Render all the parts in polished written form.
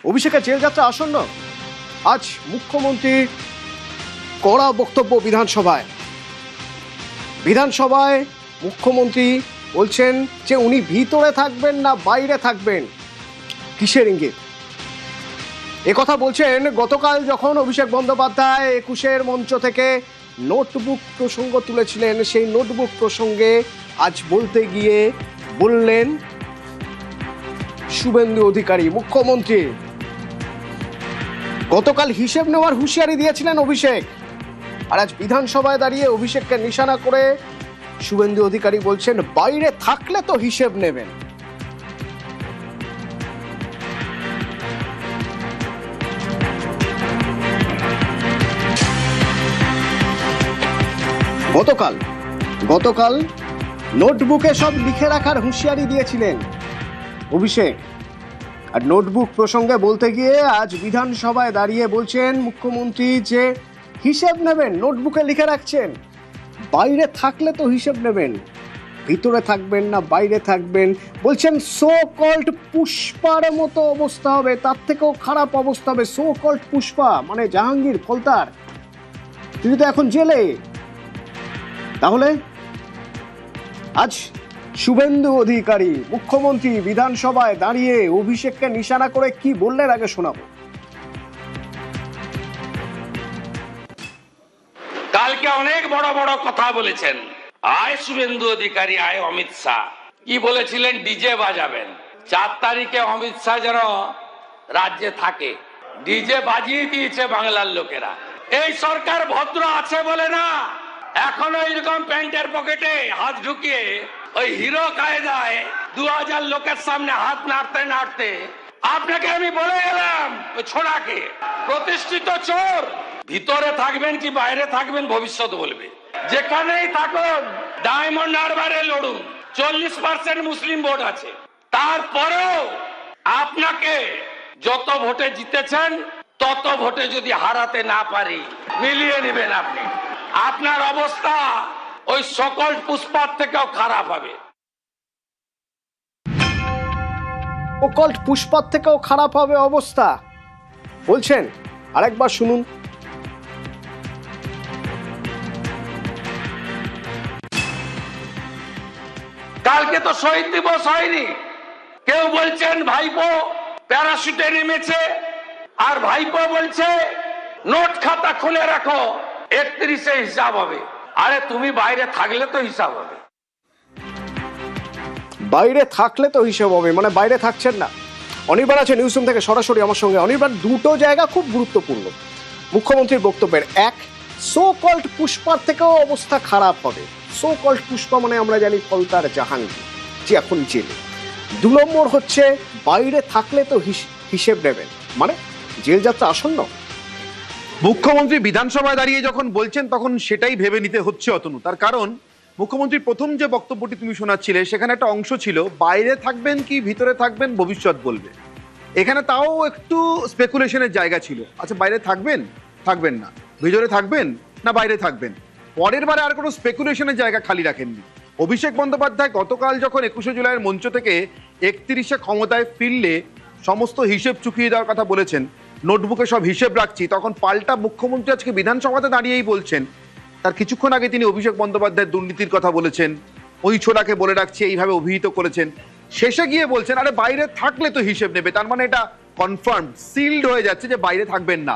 অভিষেকের জেল যাত্রা আসন্ন। আজ মুখ্যমন্ত্রীর কড়া বক্তব্য বিধানসভায় মুখ্যমন্ত্রী বলছেন যে উনি ভিতরে থাকবেন না বাইরে থাকবেন, কিসের ইঙ্গিত? একথা বলছেন গতকাল যখন অভিষেক বন্দ্যোপাধ্যায় ২১-এর মঞ্চ থেকে নোটবুক প্রসঙ্গ তুলেছিলেন। সেই নোটবুক প্রসঙ্গে আজ বলতে গিয়ে বললেন শুভেন্দু অধিকারী। মুখ্যমন্ত্রী গতকাল হিসেব নেওয়ার হুঁশিয়ারি দিয়েছিলেন অভিষেক, আর আজ বিধানসভায় দাঁড়িয়ে অভিষেককে নিশানা করে শুভেন্দু অধিকারী বলছেন বাইরে থাকলে তো হিসেব নেবেন। গতকাল নোটবুকে সব লিখে রাখার হুঁশিয়ারি দিয়েছিলেন অভিষেক, আর নোটবুক প্রসঙ্গে বলতে গিয়ে আজ বিধানসভায় দাঁড়িয়ে বলছেন মুখ্যমন্ত্রী যে হিসেব নেবেন, নোটবুকে লিখে রাখছেন, বাইরে থাকলে তো হিসেব নেবেন, ভিতরে থাকবেন না বাইরে থাকবেন। বলছেন সো কল্ড পুষ্পার মতো অবস্থা হবে, তার থেকেও খারাপ অবস্থা হবে। সো কল্ড পুষ্পা মানে জাহাঙ্গীর ফলতার, তিনি তো এখন জেলে। তাহলে আজ শুভেন্দু অধিকারী মুখ্যমন্ত্রী বিধানসভায় দাঁড়িয়ে অভিষেককে নিশানা করে কি বললেন আগে শোনাবো। কালকে অনেক বড় বড় কথা বলেছেন, আয় শুভেন্দু অধিকারী, আয় অমিত শাহ। কি বলেছিলেন? ডিজে বাজাবেন। 4 তারিখে অমিত শাহ যেন রাজ্যে থাকে। ডিজে বাজিয়ে দিয়েছে বাংলার লোকেরা। এই সরকার ভদ্র আছে বলে না, এখনো এরকম প্যান্টের পকেটে হাত ঢুকিয়ে ওই হিরো কায়দায় 2000 লোকের সামনে হাত নাড়তে নাড়তে আপনাকে আমি বলে গেলাম, ওই ছোড়াকে প্রতিষ্ঠিত চোর, ভিতরে থাকবেন কি বাইরে থাকবেন ভবিষ্যৎ বলবে। যেখানেই থাকুন ডায়মন্ড হারবারে লড়ুন, 40% মুসলিম ভোট আছে। তারপরেও আপনাকে যত ভোটে জিতেছেন তত ভোটে যদি হারাতে না পারি, মিলিয়ে নেবেন আপনি। আপনার অবস্থা ওই সকল পুষ্পার থেকেও খারাপ হবে। অকল্ট পুষ্পার থেকেও খারাপ হবে অবস্থা বলছেন, আরেকবার শুনুন। কালকে তো শহীদ দিবস হয়নি, কেউ বলছেন ভাইপো প্যারাশুটে নেমেছে, আর ভাইপো বলছে নোট খাতা খুলে রাখো, 31-এ হিসাব হবে। আরে তুমি বাইরে থাকলে তো হিসাব হবে। বাইরে থাকলে তো হিসেব হবে, মানে বাইরে থাকছেন না। অনির্বাণ আছে নিউজ রুম থেকে সরাসরি আমার সঙ্গে। অনির্বাণ, দুটো জায়গা খুব গুরুত্বপূর্ণ মুখ্যমন্ত্রীর বক্তব্যের। এক, সো কল্ড পুষ্পার থেকেও অবস্থা খারাপ হবে। সো কল্ড পুষ্পা মানে আমরা জানি ফলতার জাহাঙ্গীর, যে এখন জেলে। 2 নম্বর হচ্ছে বাইরে থাকলে তো হিসেব নেবেন, মানে জেল যাত্রা আসন্ন। মুখ্যমন্ত্রী বিধানসভায় দাঁড়িয়ে যখন বলছেন তখন সেটাই ভেবে নিতে হচ্ছে অতনু। তার কারণ মুখ্যমন্ত্রীর প্রথম যে বক্তব্যটি তুমি শোনাচ্ছিলে সেখানে একটা অংশ ছিল বাইরে থাকবেন কি ভিতরে থাকবেন ভবিষ্যৎ বলবে। এখানে তাও একটু স্পেকুলেশনের জায়গা ছিল। আচ্ছা, বাইরে থাকবেন থাকবেন না, ভিতরে থাকবেন না বাইরে থাকবেন। পরের বারে আর কোনো স্পেকুলেশনের জায়গা খালি রাখেননি অভিষেক বন্দ্যোপাধ্যায়। গতকাল যখন 21শে জুলাইয়ের মঞ্চ থেকে 31-এ ক্ষমতায় ফিরলে সমস্ত হিসেব চুকিয়ে দেওয়ার কথা বলেছেন, নোটবুকে সব হিসেব রাখছি, তখন পাল্টা মুখ্যমন্ত্রী আজকে বিধানসভাতে দাঁড়িয়েই বলছেন তার কিছুক্ষণ আগে তিনি অভিষেক বন্দ্যোপাধ্যায়ের দুর্নীতির কথা বলেছেন, ওই ছোড়াকে বলে রাখছি এইভাবে অভিহিত করেছেন। শেষে গিয়ে বলছেন আরে বাইরে থাকলে তো হিসেব নেবে। তার মানে এটা কনফার্ম, সিলড হয়ে যাচ্ছে যে বাইরে থাকবেন না।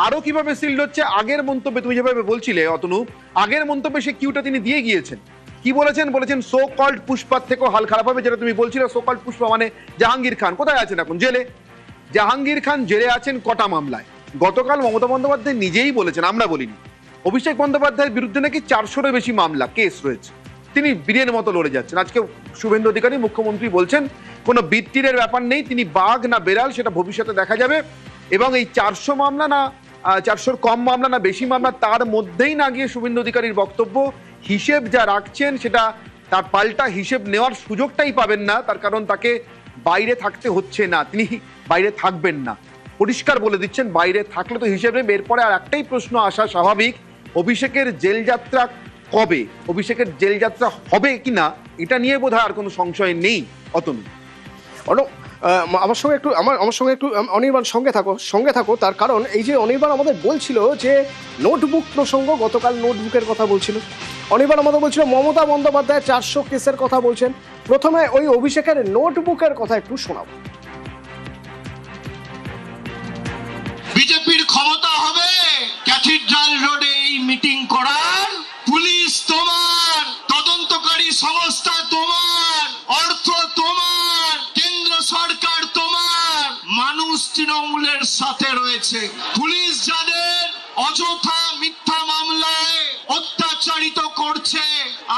আরো কিভাবে সিলড হচ্ছে? আগের মন্তব্যে তুমি যেভাবে বলছিলে অতনু, আগের মন্তব্যে সে কিউটা তিনি দিয়ে গিয়েছেন। কি বলেছেন? বলেছেন সো কল্ড পুষ্পার থেকেও হাল খারাপ হবে, যেটা তুমি বলছিলে। সো কল্ড পুষ্পা মানে জাহাঙ্গীর খান কোথায় আছেন এখন? জেলে। জাহাঙ্গীর খান জেলে আছেন কটা মামলায়? গতকাল মমতা বন্দ্যোপাধ্যায় নিজেই বলেছেন, আমরা বলিনি, অভিষেক বন্দ্যোপাধ্যায়ের বিরুদ্ধে নাকি 400-এর বেশি মামলা কেস রয়েছে, তিনি বীরের মতো লড়ে যাচ্ছেন। আজকে শুভেন্দু অধিকারী মুখ্যমন্ত্রী বলছেন কোনো বীরটিরের ব্যাপার নেই, তিনি বাঘ না বেড়াল সেটা ভবিষ্যতে দেখা যাবে, এবং এই 400 মামলা না 400-র কম মামলা না বেশি মামলা তার মধ্যেই না গিয়ে শুভেন্দু অধিকারীর বক্তব্য হিসেব যা রাখছেন সেটা তার পাল্টা হিসেব নেওয়ার সুযোগটাই পাবেন না, তার কারণ তাকে বাইরে থাকতে হচ্ছে না, তিনি বাইরে থাকবেন না। পরিষ্কার বলে দিচ্ছেন বাইরে থাকলে তো হিসেবে। এরপরে আর একটাই প্রশ্ন আসা স্বাভাবিক, অভিষেকের জেল যাত্রা কবে, অভিষেকের জেল যাত্রা হবে কিনা এটা নিয়ে বোধহয় আর কোনো সংশয় নেই অতনু। আমার সঙ্গে একটু অনির্বাণ সঙ্গে থাকো তার কারণ এই যে অনির্বাণ আমাদের বলছিল যে নোটবুক প্রসঙ্গ, গতকাল নোটবুকের কথা বলছিল অনির্বাণ, আমাদের বলছিল মমতা বন্দ্যোপাধ্যায় 400 কেসের কথা বলছেন। প্রথমে ওই অভিষেকের নোটবুকের কথা একটু শোনাবো। বিজেপির ক্ষমতা হবে ক্যাথিড্রাল রোডে এই মিটিং করার, পুলিশ তোমার, তদন্তকারী সংস্থা তোমার, অর্থ তোমার, কেন্দ্র সরকার তোমার, মানুষ তৃণমূলের সাথে রয়েছে। পুলিশ যাদের অযথা মিথ্যা মামলায় অত্যাচারিত করছে,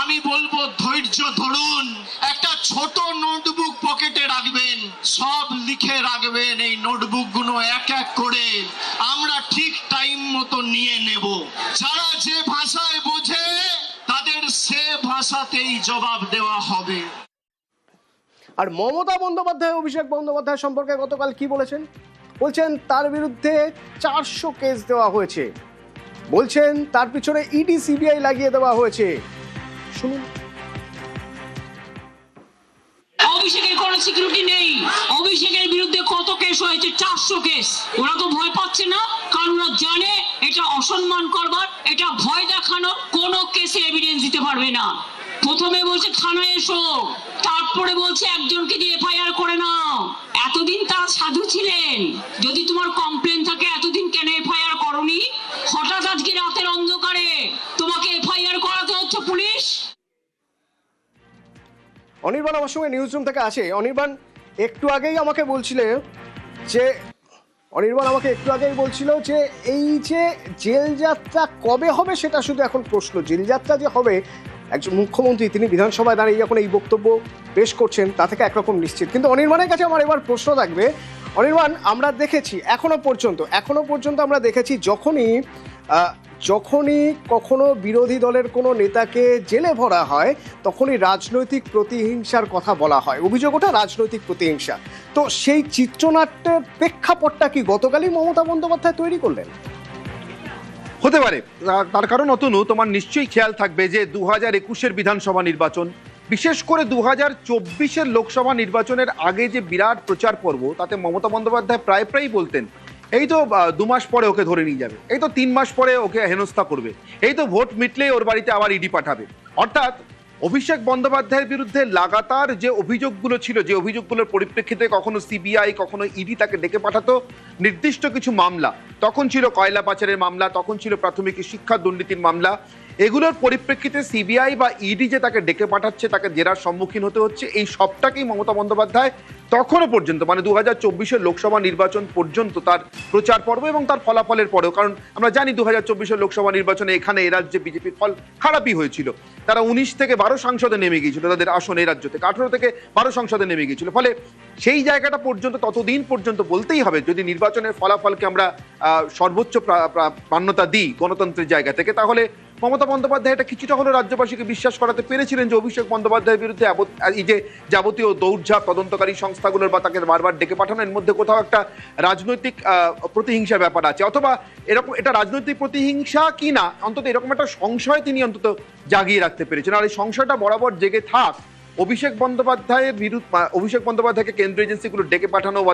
আমি বলবো ধৈর্য ধরুন, একটা ছোট নোটবুক পকেটে রাখবেন, সব লিখে রাখবেন। এই নোটবুক গুলো এক এক করে আমরা ঠিক টাইম মতো নিয়ে নেব। যারা যে ভাষায় বোঝে তাদের সে ভাষাতেই জবাব দেওয়া হবে। আর মমতা বন্দ্যোপাধ্যায় অভিষেক বন্দ্যোপাধ্যায় সম্পর্কে গতকাল কি বলেছেন? বলছেন তার বিরুদ্ধে 400 কেস দেওয়া হয়েছে, বলছেন তার পিছনে ইডি সিবিআই লাগিয়ে দেওয়া হয়েছে। শুনুন। অভিষেকের কোনো সিকিউরিটি নেই। অভিষেকের বিরুদ্ধে কত কেস হয়েছে? 400 কেস। ওরা তো ভয় পাচ্ছে না, কারণ ওরা জানে এটা অসম্মান করবার, এটা ভয় দেখানো, কোনো কেসে এভিডেন্স দিতে পারবে না। প্রথমে বলছে থানায় এসো, তারপরে বলছে একজনকে দিয়ে এফআইআর করে নাও। এতদিন তারা সাধু ছিলেন, যদি তোমার কমপ্লেন থাকে এতদিন কেন এফআইআর করনি? হঠাৎ আজকে রাতের অন্ধকারে তোমাকে এফআইআর করাতে হচ্ছে পুলিশ। অনির্বাণ আমার সঙ্গে নিউজ রুম থেকে আছে। অনির্বাণ একটু আগেই আমাকে বলছিল যে এই যে জেল যাত্রা কবে হবে সেটা শুধু এখন প্রশ্ন। জেল যাত্রা যে হবে, একজন মুখ্যমন্ত্রী তিনি বিধানসভায় দাঁড়িয়ে যখন এই বক্তব্য পেশ করছেন তা থেকে একরকম নিশ্চিত। কিন্তু অনির্বাণের কাছে আমার এবার প্রশ্ন থাকবে। অনির্বাণ, আমরা দেখেছি এখনো পর্যন্ত আমরা দেখেছি যখনই কখনো বিরোধী দলের কোনো নেতাকে জেলে ভরা হয় তখনই রাজনৈতিক প্রতিহিংসার কথা বলা হয়, অভিযোগ ওঠা রাজনৈতিক প্রতিহিংসা। তো সেই চিত্রনাট্যের প্রেক্ষাপটটা কি গতকালই মমতা বন্দ্যোপাধ্যায় তৈরি করলেন? হতে পারে। তার কারণ অতনু, তোমার নিশ্চয়ই খেয়াল থাকবে যে 2021-এর বিধানসভা নির্বাচন, বিশেষ করে 2024-এর লোকসভা নির্বাচনের আগে যে বিরাট প্রচার পর্ব, তাতে মমতা বন্দ্যোপাধ্যায় প্রায়ই বলতেন এই তো 2 মাস পরে ওকে ধরে নিয়ে যাবে, এই তো 3 মাস পরে ওকে হেনস্থা করবে, এই তো ভোট মিটলেই ওর বাড়িতে আবার ইডি পাঠাবে। অর্থাৎ অভিষেক বন্দ্যোপাধ্যায়ের বিরুদ্ধে লাগাতার যে অভিযোগগুলো ছিল, যে অভিযোগগুলোর পরিপ্রেক্ষিতে কখনো সিবিআই কখনো ইডি তাকে ডেকে পাঠাতো নির্দিষ্ট কিছু মামলা, তখন ছিল কয়লা পাচারের মামলা, তখন ছিল প্রাথমিক শিক্ষা দুর্নীতির মামলা, এগুলোর পরিপ্রেক্ষিতে সিবিআই বা ইডি যে তাকে ডেকে পাঠাচ্ছে, তাকে জেরার সম্মুখীন হতে হচ্ছে, এই সবটাকেই মমতা বন্দ্যোপাধ্যায় তখনও পর্যন্ত, মানে 2024-এর লোকসভা নির্বাচন পর্যন্ত তার প্রচার পর্ব এবং তার ফলাফলের পরেও, কারণ আমরা জানি 2024-এর লোকসভা নির্বাচনে এখানে এ রাজ্যে বিজেপির ফল খারাপই হয়েছিল। তারা 19 থেকে 12 সংসদে নেমে গিয়েছিল, তাদের আসন এই রাজ্য থেকে 18 থেকে 12 সংসদে নেমে গিয়েছিল। ফলে সেই জায়গাটা পর্যন্ত, ততদিন পর্যন্ত বলতেই হবে, যদি নির্বাচনের ফলাফলকে আমরা সর্বোচ্চ মান্যতা দিই গণতন্ত্রের জায়গা থেকে, তাহলে মমতা বন্দ্যোপাধ্যায় এটা কিছুটা হলেও রাজ্যবাসীকে বিশ্বাস করাতে পেরেছিলেন যে অভিষেক বন্দ্যোপাধ্যায়ের বিরুদ্ধে এই যে যাবতীয় দৌড়ঝাঁপ তদন্তকারী সংস্থাগুলোর বা তাকে বারবার ডেকে পাঠানো, এর মধ্যে কোথাও একটা রাজনৈতিক প্রতিহিংসার ব্যাপার আছে, অথবা এরকম এটা রাজনৈতিক প্রতিহিংসা কি না, অন্তত এরকম একটা সংশয় তিনি অন্তত জাগিয়ে রাখতে পেরেছেন। আর এই সংশয়টা বরাবর জেগে থাক। অভিষেক বন্দ্যোপাধ্যায়কে কেন্দ্রীয় এজেন্সিগুলো ডেকে পাঠানো বা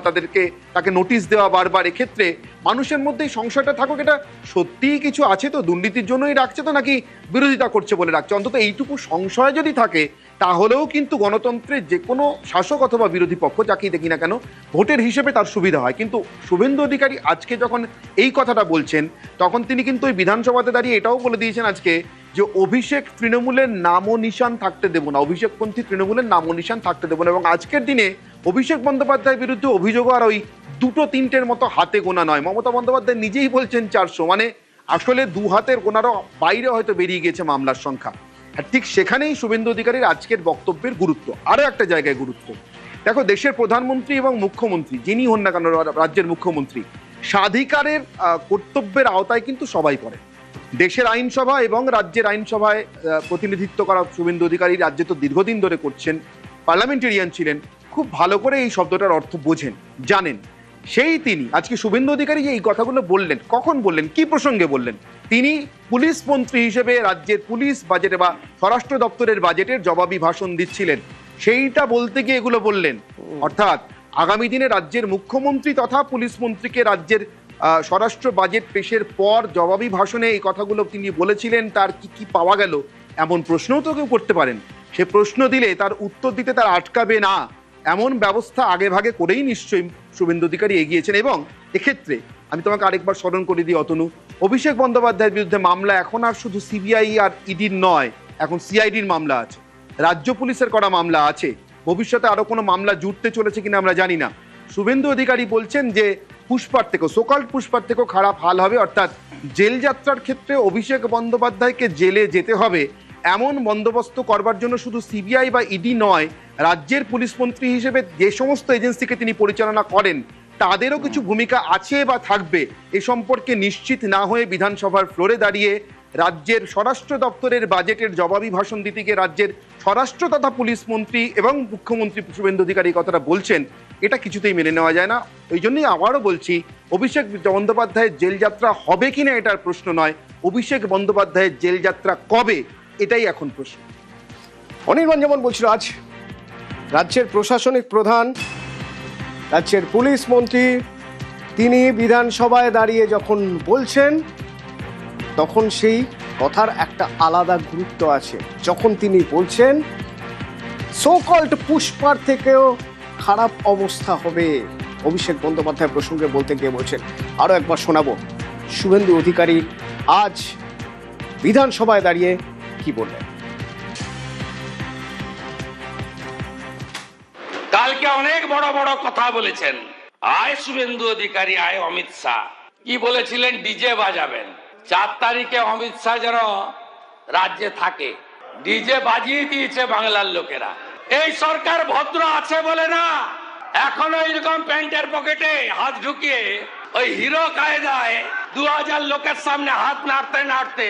তাকে নোটিশ দেওয়া বারবার, এক্ষেত্রে মানুষের মধ্যে এই সংশয়টা থাকুক, এটা সত্যিই কিছু আছে তো, দুর্নীতির জন্যই রাখছে তো, নাকি বিরোধিতা করছে বলে রাখছে, অন্তত এইটুকু সংশয় যদি থাকে তাহলেও কিন্তু গণতন্ত্রের যে কোনো শাসক অথবা বিরোধী পক্ষ যাকেই দেখি না কেন ভোটের হিসেবে তার সুবিধা হয়। কিন্তু শুভেন্দু অধিকারী আজকে যখন এই কথাটা বলছেন, তখন তিনি কিন্তু ওই বিধানসভাতে দাঁড়িয়ে এটাও বলে দিয়েছেন আজকে যে অভিষেক তৃণমূলের নামও নিশান থাকতে দেব না, অভিষেকপন্থী তৃণমূলের নামও নিশান থাকতে দেব না। এবং আজকের দিনে অভিষেক বন্দ্যোপাধ্যায়ের বিরুদ্ধে অভিযোগ আর ওই 2-3টের মতো হাতে গোনা নয়। মমতা বন্দ্যোপাধ্যায় নিজেই বলছেন 400, মানে আসলে 2 হাতের গোনারও বাইরে হয়তো বেরিয়ে গিয়েছে মামলার সংখ্যা। আর ঠিক সেখানেই শুভেন্দু অধিকারীর আজকের বক্তব্যের গুরুত্ব, আরও একটা জায়গায় গুরুত্ব। দেখো, দেশের প্রধানমন্ত্রী এবং মুখ্যমন্ত্রী যিনি হন না কেন, রাজ্যের মুখ্যমন্ত্রী, স্বাধিকারের কর্তব্যের আওতায় কিন্তু সবাই পড়ে। দেশের আইনসভা এবং রাজ্যের আইনসভায় প্রতিনিধিত্ব করা শুভেন্দু অধিকারী রাজ্যে তো দীর্ঘদিন ধরে করছেন, পার্লামেন্টেরিয়ান ছিলেন, খুব ভালো করে এই শব্দটার অর্থ বোঝেন, জানেন। সেই তিনি আজকে শুভেন্দু অধিকারী যে এই কথাগুলো বললেন, কখন বললেন, কি প্রসঙ্গে বললেন? তিনি পুলিশ মন্ত্রী হিসেবে রাজ্যের পুলিশ বাজেটে বা স্বরাষ্ট্র দপ্তরের বাজেটের জবাবি ভাষণ দিচ্ছিলেন, সেইটা বলতে গিয়ে এগুলো বললেন। অর্থাৎ আগামী দিনে রাজ্যের মুখ্যমন্ত্রী তথা পুলিশ মন্ত্রীকে রাজ্যের স্বরাষ্ট্র বাজেট পেশের পর জবাবি ভাষণে এই কথাগুলো তিনি বলেছিলেন, তার কি কি পাওয়া গেল এমন প্রশ্নও তো কেউ করতে পারেন। সে প্রশ্ন দিলে তার উত্তর দিতে তার আটকাবে না, এমন ব্যবস্থা আগে ভাগে করেই নিশ্চয়ই শুভেন্দু অধিকারী এগিয়েছেন। এবং এক্ষেত্রে আমি তোমাকে আরেকবার স্মরণ করে দিই অতনু, অভিষেক বন্দ্যোপাধ্যায়ের বিরুদ্ধে মামলা এখন আর শুধু সিবিআই আর ইডির নয়, এখন সিআইডির মামলা আছে, রাজ্য পুলিশের করা মামলা আছে, ভবিষ্যতে আরো কোনো মামলা জুটতে চলেছে কিনা আমরা জানি না। শুভেন্দু অধিকারী বলছেন যে পুষ্পার থেকেও, সোকল্ড পুষ্পার থেকেও খারাপ হাল হবে, অর্থাৎ জেল যাত্রার ক্ষেত্রে অভিষেক বন্দ্যোপাধ্যায়কে জেলে যেতে হবে এমন বন্দোবস্ত করবার জন্য শুধু সিবিআই বা ইডি নয়, রাজ্যের পুলিশ মন্ত্রী হিসেবে যে সমস্ত এজেন্সিকে তিনি পরিচালনা করেন তাদেরও কিছু ভূমিকা আছে বা থাকবে। এ সম্পর্কে নিশ্চিত না হয়ে বিধানসভার ফ্লোরে দাঁড়িয়ে রাজ্যের স্বরাষ্ট্র দপ্তরের বাজেটের জবাবি ভাষণ দিতে গিয়ে রাজ্যের স্বরাষ্ট্র তথা পুলিশ মন্ত্রী এবং মুখ্যমন্ত্রী শুভেন্দু অধিকারী কথাটা বলছেন, এটা কিছুতেই মেনে নেওয়া যায় না। ওই জন্যই আবারও বলছি, অভিষেক বন্দ্যোপাধ্যায়ের জেল যাত্রা হবে কিনা এটার প্রশ্ন নয়, অভিষেক বন্দ্যোপাধ্যায়ের জেল যাত্রা কবে এটাই এখন প্রশ্ন। অনির্বাণ যেমন বলছিল, আজ রাজ্যের প্রশাসনিক প্রধান, রাজ্যের পুলিশ মন্ত্রী, তিনি বিধানসভায় দাঁড়িয়ে যখন বলছেন তখন সেই কথার একটা আলাদা গুরুত্ব আছে। যখন তিনি বলছেন সোকল্ড পুষ্পার থেকেও খারাপ অবস্থা হবে অভিষেক বন্দ্যোপাধ্যায় প্রসঙ্গে বলতে গিয়ে বলছেন। আরো একবার শোনাবো শুভেন্দু অধিকারী আজ বিধানসভায় দাঁড়িয়ে কি বললেন। কালকে অনেক বড় বড় কথা বলেছেন, আয় শুভেন্দু অধিকারী, আয় অমিত শাহ। কি বলেছিলেন? ডিজে বাজাবেন। 4 তারিখে অমিত শাহ যেন রাজ্যে থাকে। ডিজে বাজিয়ে দিয়েছে বাংলার লোকেরা। এই সরকার ভদ্র আছে বলে না, এখনো এরকম প্যান্টের পকেটে হাত ঢুকিয়ে ওই হিরো কায়দায় 2000 লোকের সামনে হাত নাড়তে নাড়তে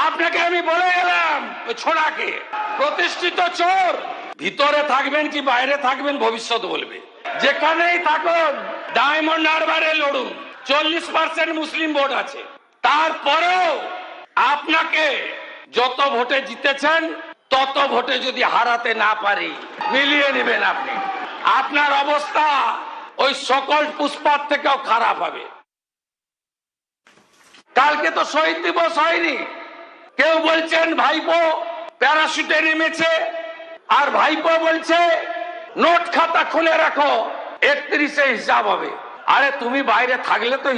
আপনাকে আমি বলে গেলাম, ওই ছোড়াকে প্রতিষ্ঠিত চোর। ভিতরে থাকবেন কি বাইরে থাকবেন ভবিষ্যৎ বলবে। যেখানেই থাকুন ডায়মন্ড হারবারে লড়ুন, 40% মুসলিম ভোট আছে। তারপরেও আপনাকে যত ভোটে জিতেছেন তত ভোটে যদি হারাতে না পারি, মিলিয়ে নেবেন আপনি। আপনার অবস্থা ওই সকল পুষ্পার থেকেও খারাপ হবে। কালকে তো শহীদ দিবস হয়নি। কেউ বলছেন ভাইপো প্যারাশুটে নেমেছে, আর ভাইপো বলছে নোট খাতা খুলে রাখো, 31-এ হিসাব হবে। আরে তুমি বাইরে থাকলে তো